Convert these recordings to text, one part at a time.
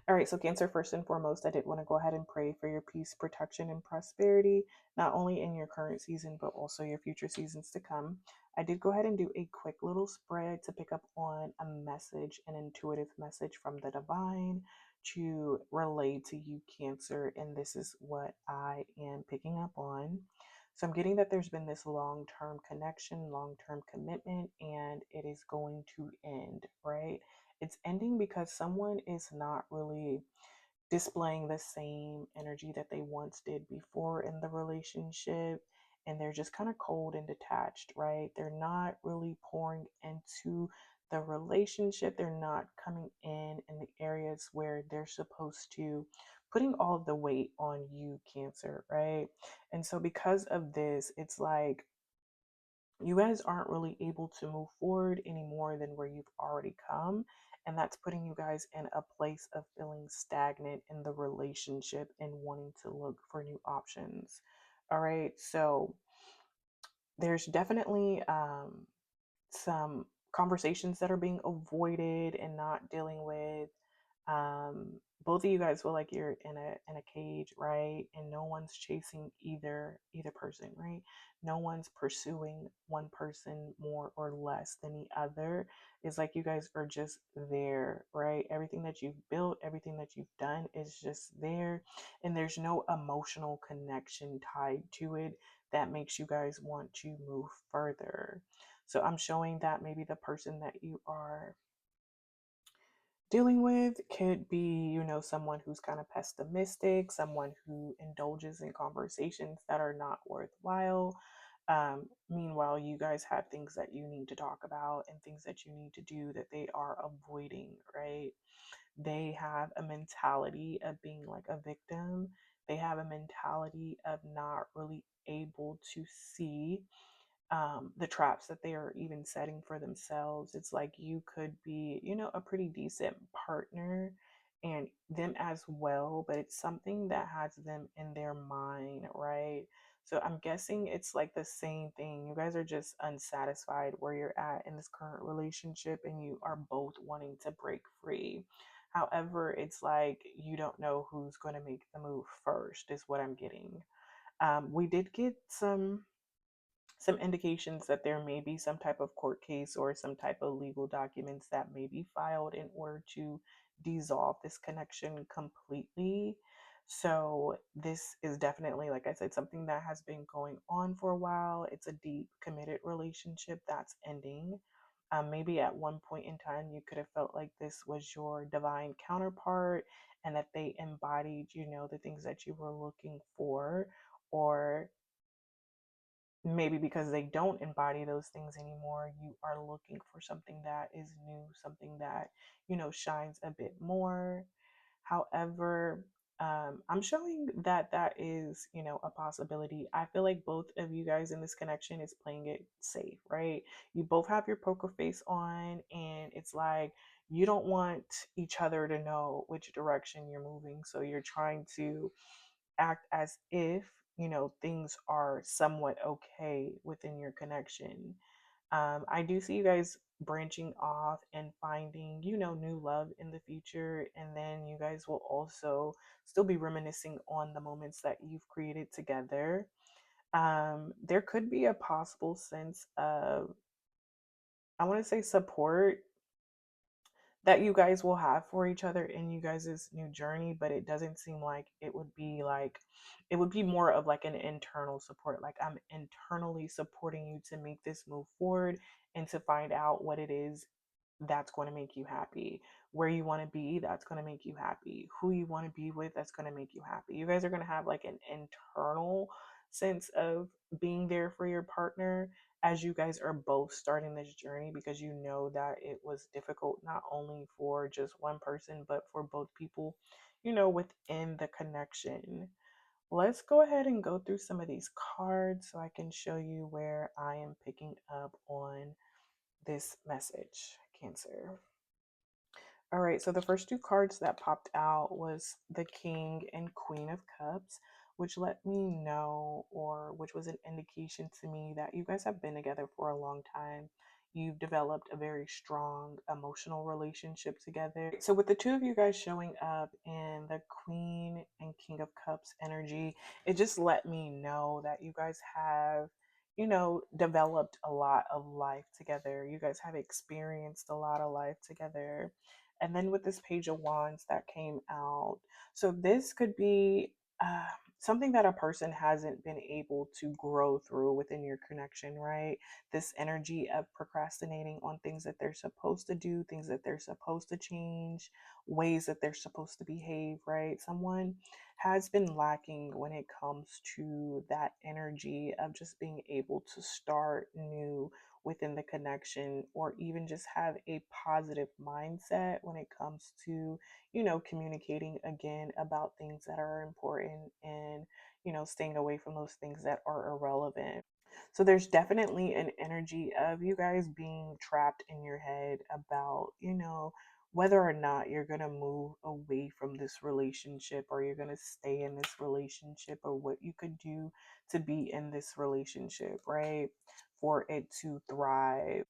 All right, so Cancer, first and foremost, I did want to go ahead and pray for your peace, protection, and prosperity, not only in your current season, but also your future seasons to come. I did go ahead and do a quick little spread to pick up on a message, an intuitive message from the divine to relay to you, Cancer, and this is what I am picking up on. So I'm getting that there's been this long term connection, long term commitment, and it is going to end, right? It's ending because someone is not really displaying the same energy that they once did before in the relationship. And they're just kind of cold and detached, right? They're not really pouring into the relationship. They're not coming in the areas where they're supposed to, putting all of the weight on you, Cancer, right? And so, because of this, it's like you guys aren't really able to move forward any more than where you've already come. And that's putting you guys in a place of feeling stagnant in the relationship and wanting to look for new options. All right. So there's definitely some conversations that are being avoided and not dealing with. Both of you guys feel like you're in a cage, right? And no one's chasing either person, right? No one's pursuing one person more or less than the other. It's like you guys are just there, right? Everything that you've built, everything that you've done is just there, and there's no emotional connection tied to it that makes you guys want to move further. So I'm showing that maybe the person that you are dealing with could be, someone who's kind of pessimistic, someone who indulges in conversations that are not worthwhile. Meanwhile, you guys have things that you need to talk about and things that you need to do that they are avoiding, right? They have a mentality of being like a victim. They have a mentality of not really able to see the traps that they are even setting for themselves. It's like you could be, a pretty decent partner and them as well, but it's something that has them in their mind, right? So I'm guessing it's like the same thing. You guys are just unsatisfied where you're at in this current relationship and you are both wanting to break free. However, it's like you don't know who's going to make the move first, is what I'm getting. We did get some indications that there may be some type of court case or some type of legal documents that may be filed in order to dissolve this connection completely. So, this is definitely, like I said, something that has been going on for a while. It's a deep, committed relationship that's ending. Maybe at one point in time, you could have felt like this was your divine counterpart and that they embodied, the things that you were looking for, or maybe because they don't embody those things anymore, you are looking for something that is new, something that, shines a bit more. However, I'm showing that that is, a possibility. I feel like both of you guys in this connection is playing it safe, right? You both have your poker face on, and it's like you don't want each other to know which direction you're moving. So you're trying to act as if, things are somewhat okay within your connection. I do see you guys branching off and finding, new love in the future. And then you guys will also still be reminiscing on the moments that you've created together. There could be a possible sense of, I want to say, support that you guys will have for each other in you guys' new journey, but it doesn't seem like it would be more of like an internal support. Like, I'm internally supporting you to make this move forward and to find out what it is that's going to make you happy, where you want to be, that's going to make you happy, who you want to be with, that's going to make you happy. You guys are going to have like an internal sense of being there for your partner as you guys are both starting this journey, because you know that it was difficult not only for just one person but for both people, within the connection. Let's go ahead and go through some of these cards so I can show you where I am picking up on this message, Cancer. All right, so the first two cards that popped out was the King and Queen of Cups, which let me know, or which was an indication to me that you guys have been together for a long time. you've developed a very strong emotional relationship together. So, with the two of you guys showing up in the Queen and King of Cups energy, it just let me know that you guys have, developed a lot of life together. You guys have experienced a lot of life together. And then with this Page of Wands that came out, so this could be uh, something that a person hasn't been able to grow through within your connection, right? This energy of procrastinating on things that they're supposed to do, things that they're supposed to change, ways that they're supposed to behave, right? Someone has been lacking when it comes to that energy of just being able to start new within the connection, or even just have a positive mindset when it comes to, communicating again about things that are important, and, staying away from those things that are irrelevant. So there's definitely an energy of you guys being trapped in your head about, whether or not you're going to move away from this relationship, or you're going to stay in this relationship, or what you could do to be in this relationship, right? For it to thrive.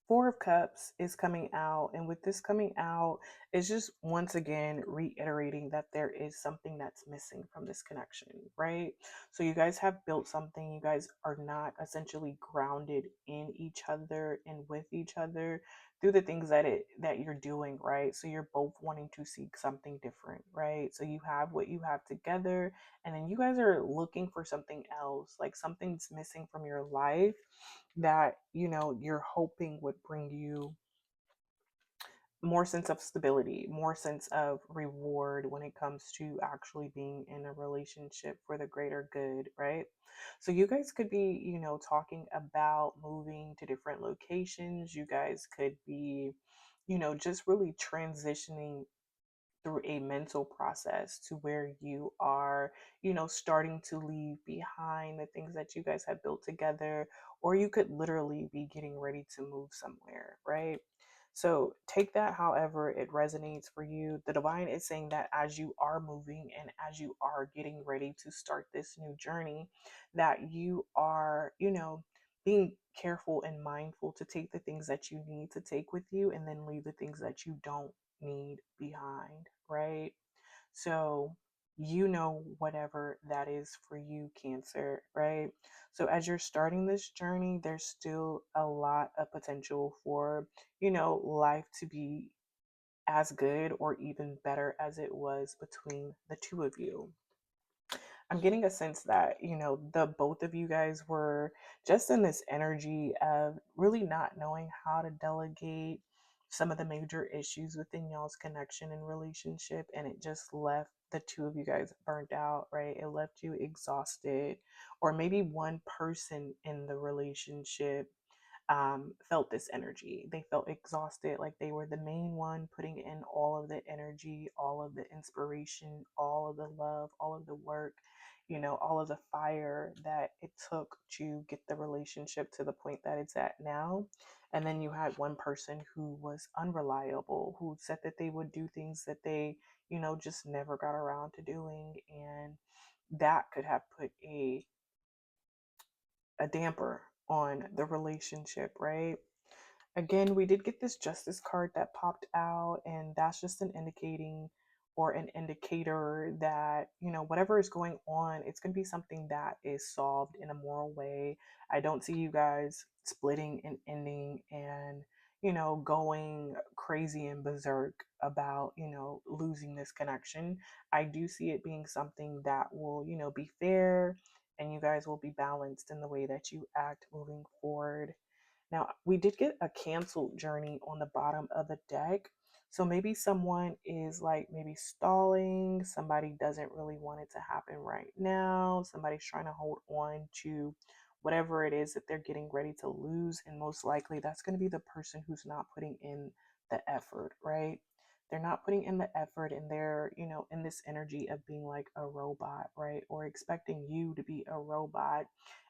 Four of Cups is coming out, and with this coming out, it's just once again reiterating that there is something that's missing from this connection, right? So you guys have built something, you guys are not essentially grounded in each other and with each other through the things that you're doing, right? So you're both wanting to seek something different, right? So you have what you have together, and then you guys are looking for something else, like something's missing from your life that you're hoping would bring you more sense of stability, more sense of reward when it comes to actually being in a relationship for the greater good, right? So you guys could be, talking about moving to different locations. You guys could be, just really transitioning through a mental process to where you are, starting to leave behind the things that you guys have built together, or you could literally be getting ready to move somewhere, right? So take that however it resonates for you. The divine is saying that as you are moving and as you are getting ready to start this new journey, that you are, being careful and mindful to take the things that you need to take with you, and then leave the things that you don't need behind, right? So, whatever that is for you, Cancer, right? So, as you're starting this journey, there's still a lot of potential for, life to be as good or even better as it was between the two of you. I'm getting a sense that, the both of you guys were just in this energy of really not knowing how to delegate some of the major issues within y'all's connection and relationship. And it just left the two of you guys burnt out, right? It left you exhausted. Or maybe one person in the relationship felt this energy. They felt exhausted, like they were the main one putting in all of the energy, all of the inspiration, all of the love, all of the work, all of the fire that it took to get the relationship to the point that it's at now. And then you had one person who was unreliable, who said that they would do things that they, just never got around to doing. And that could have put a damper on the relationship, right? Again, we did get this justice card that popped out, and that's just an indicating or an indicator that, whatever is going on, it's going to be something that is solved in a moral way. I don't see you guys splitting and ending and, going crazy and berserk about, losing this connection. I do see it being something that will, be fair, and you guys will be balanced in the way that you act moving forward. Now, we did get a canceled journey on the bottom of the deck. So maybe someone is like maybe stalling, somebody doesn't really want it to happen right now, somebody's trying to hold on to whatever it is that they're getting ready to lose. And most likely that's going to be the person who's not putting in the effort, right? They're not putting in the effort, and they're, in this energy of being like a robot, right? Or expecting you to be a robot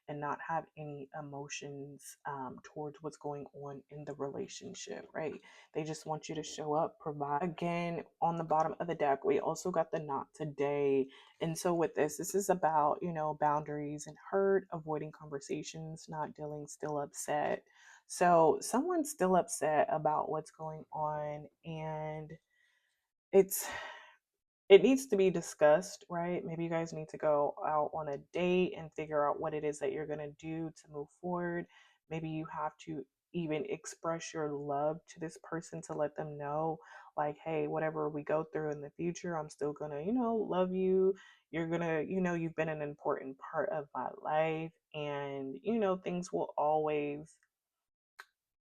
and not have any emotions towards what's going on in the relationship, right? They just want you to show up, provide. Again, on the bottom of the deck, we also got the not today. And so with this is about, boundaries and hurt, avoiding conversations, not dealing, still upset. So someone's still upset about what's going on, and it's it needs to be discussed, right? Maybe you guys need to go out on a date and figure out what it is that you're going to do to move forward. Maybe you have to even express your love to this person to let them know, like, hey, whatever we go through in the future, I'm still going to, love you. You're going to, you've been an important part of my life. And, things will always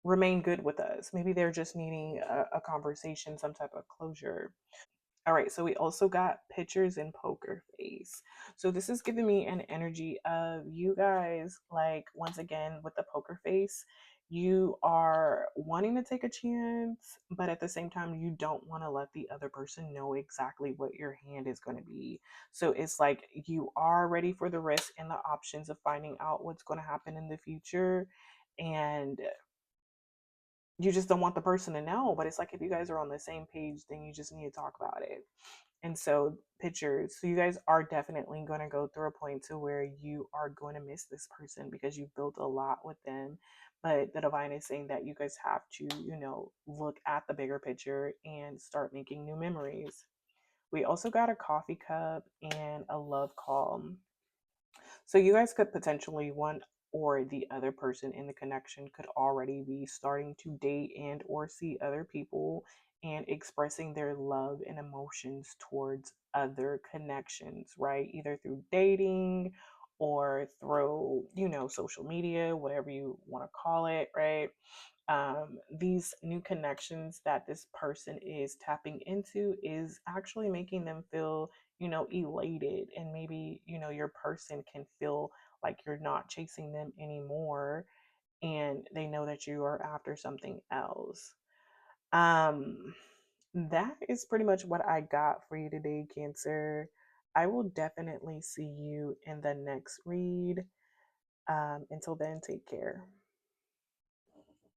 remain good with us. Maybe they're just needing a conversation, some type of closure. All right, so we also got pictures in poker face. So this is giving me an energy of you guys, like, once again, with the poker face, you are wanting to take a chance, but at the same time, you don't want to let the other person know exactly what your hand is going to be. So it's like you are ready for the risk and the options of finding out what's going to happen in the future. And you just don't want the person to know. But it's like if you guys are on the same page, then you just need to talk about it. And so pictures. So you guys are definitely going to go through a point to where you are going to miss this person because you've built a lot with them. But the divine is saying that you guys have to, look at the bigger picture and start making new memories. We also got a coffee cup and a love call. So you guys could potentially, one or the other person in the connection could already be starting to date and or see other people and expressing their love and emotions towards other connections, right? Either through dating or through, social media, whatever you want to call it, right? These new connections that this person is tapping into is actually making them feel, elated. And maybe, your person can feel like you're not chasing them anymore and they know that you are after something else. Um, that is pretty much what I got for you today, Cancer. I will definitely see you in the next read. Until then, take care.